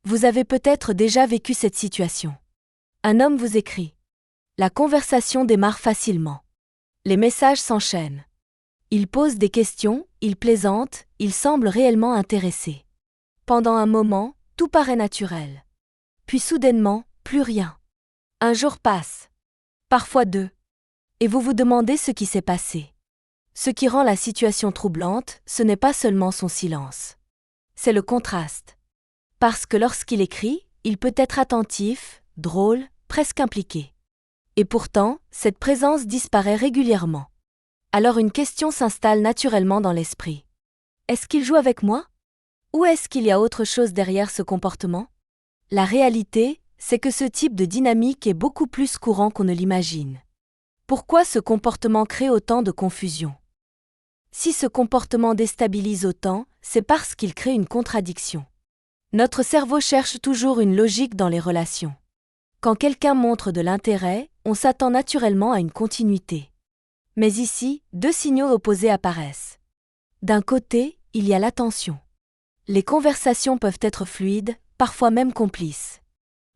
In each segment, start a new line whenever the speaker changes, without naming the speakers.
Vous avez peut-être déjà vécu cette situation. Un homme vous écrit. La conversation démarre facilement. Les messages s'enchaînent. Il pose des questions, il plaisante, il semble réellement intéressé. Pendant un moment, tout paraît naturel. Puis soudainement, plus rien. Un jour passe. Parfois deux. Et vous vous demandez ce qui s'est passé. Ce qui rend la situation troublante, ce n'est pas seulement son silence. C'est le contraste. Parce que lorsqu'il écrit, il peut être attentif, drôle, presque impliqué. Et pourtant, cette présence disparaît régulièrement. Alors une question s'installe naturellement dans l'esprit. Est-ce qu'il joue avec moi? Ou est-ce qu'il y a autre chose derrière ce comportement? La réalité, c'est que ce type de dynamique est beaucoup plus courant qu'on ne l'imagine. Pourquoi ce comportement crée autant de confusion? Si ce comportement déstabilise autant, c'est parce qu'il crée une contradiction. Notre cerveau cherche toujours une logique dans les relations. Quand quelqu'un montre de l'intérêt, on s'attend naturellement à une continuité. Mais ici, deux signaux opposés apparaissent. D'un côté, il y a l'attention. Les conversations peuvent être fluides, parfois même complices.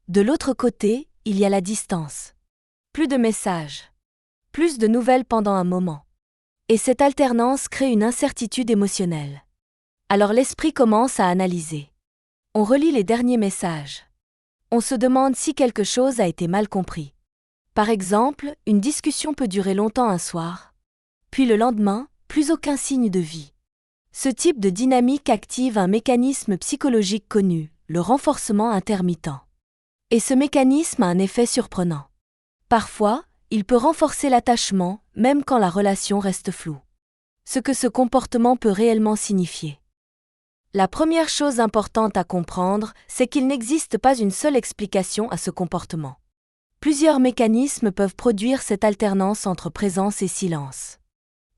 De l'autre côté, il y a la distance. Plus de messages. Plus de nouvelles pendant un moment. Et cette alternance crée une incertitude émotionnelle. Alors l'esprit commence à analyser. On relit les derniers messages. On se demande si quelque chose a été mal compris. Par exemple, une discussion peut durer longtemps un soir. Puis le lendemain, plus aucun signe de vie. Ce type de dynamique active un mécanisme psychologique connu, le renforcement intermittent. Et ce mécanisme a un effet surprenant. Parfois, il peut renforcer l'attachement, même quand la relation reste floue. Ce que ce comportement peut réellement signifier. La première chose importante à comprendre, c'est qu'il n'existe pas une seule explication à ce comportement. Plusieurs mécanismes peuvent produire cette alternance entre présence et silence.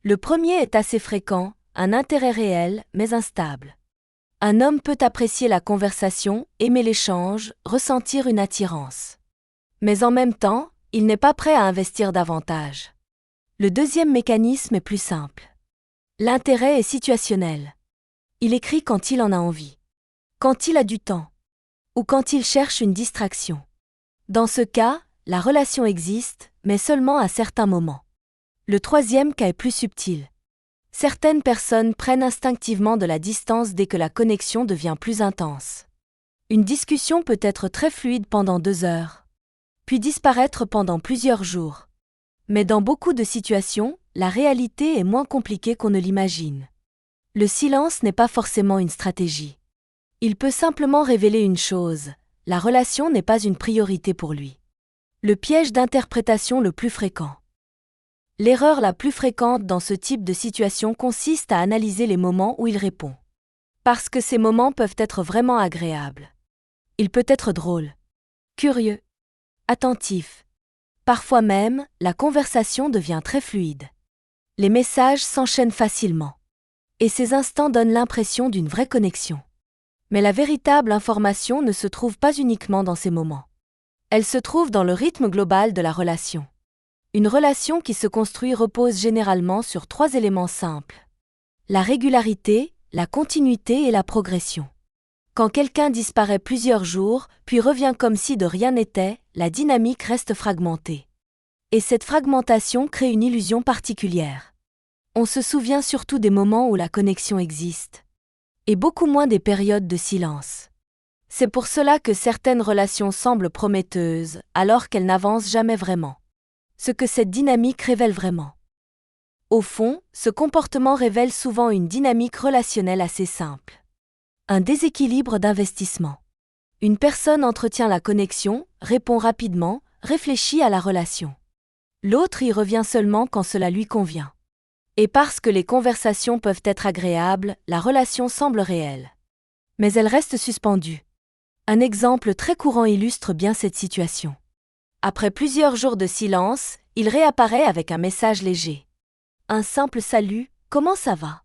Le premier est assez fréquent, un intérêt réel, mais instable. Un homme peut apprécier la conversation, aimer l'échange, ressentir une attirance. Mais en même temps, il n'est pas prêt à investir davantage. Le deuxième mécanisme est plus simple. L'intérêt est situationnel. Il écrit quand il en a envie, quand il a du temps, ou quand il cherche une distraction. Dans ce cas, la relation existe, mais seulement à certains moments. Le troisième cas est plus subtil. Certaines personnes prennent instinctivement de la distance dès que la connexion devient plus intense. Une discussion peut être très fluide pendant 2 heures, puis disparaître pendant plusieurs jours. Mais dans beaucoup de situations, la réalité est moins compliquée qu'on ne l'imagine. Le silence n'est pas forcément une stratégie. Il peut simplement révéler une chose, la relation n'est pas une priorité pour lui. Le piège d'interprétation le plus fréquent. L'erreur la plus fréquente dans ce type de situation consiste à analyser les moments où il répond. Parce que ces moments peuvent être vraiment agréables. Il peut être drôle, curieux, attentif. Parfois même, la conversation devient très fluide. Les messages s'enchaînent facilement. Et ces instants donnent l'impression d'une vraie connexion. Mais la véritable information ne se trouve pas uniquement dans ces moments. Elle se trouve dans le rythme global de la relation. Une relation qui se construit repose généralement sur 3 éléments simples. La régularité, la continuité et la progression. Quand quelqu'un disparaît plusieurs jours, puis revient comme si de rien n'était, la dynamique reste fragmentée. Et cette fragmentation crée une illusion particulière. On se souvient surtout des moments où la connexion existe. Et beaucoup moins des périodes de silence. C'est pour cela que certaines relations semblent prometteuses, alors qu'elles n'avancent jamais vraiment. Ce que cette dynamique révèle vraiment. Au fond, ce comportement révèle souvent une dynamique relationnelle assez simple. Un déséquilibre d'investissement. Une personne entretient la connexion, répond rapidement, réfléchit à la relation. L'autre y revient seulement quand cela lui convient. Et parce que les conversations peuvent être agréables, la relation semble réelle. Mais elle reste suspendue. Un exemple très courant illustre bien cette situation. Après plusieurs jours de silence, il réapparaît avec un message léger. Un simple salut, comment ça va?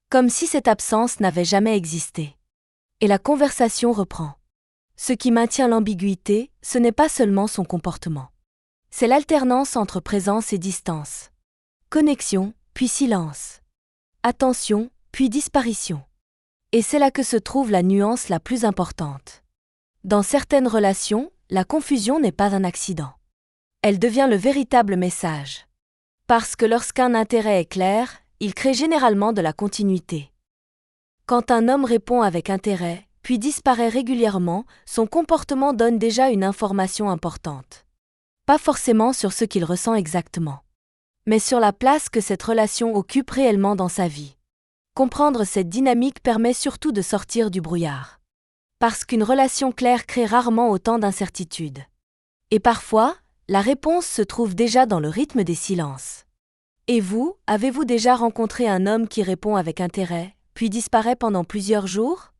Comme si cette absence n'avait jamais existé. Et la conversation reprend. Ce qui maintient l'ambiguïté, ce n'est pas seulement son comportement. C'est l'alternance entre présence et distance. Connexion, puis silence. Attention, puis disparition. Et c'est là que se trouve la nuance la plus importante. Dans certaines relations, la confusion n'est pas un accident. Elle devient le véritable message. Parce que lorsqu'un intérêt est clair, il crée généralement de la continuité. Quand un homme répond avec intérêt, puis disparaît régulièrement, son comportement donne déjà une information importante. Pas forcément sur ce qu'il ressent exactement, mais sur la place que cette relation occupe réellement dans sa vie. Comprendre cette dynamique permet surtout de sortir du brouillard. Parce qu'une relation claire crée rarement autant d'incertitudes. Et parfois, la réponse se trouve déjà dans le rythme des silences. Et vous, avez-vous déjà rencontré un homme qui répond avec intérêt, puis disparaît pendant plusieurs jours ?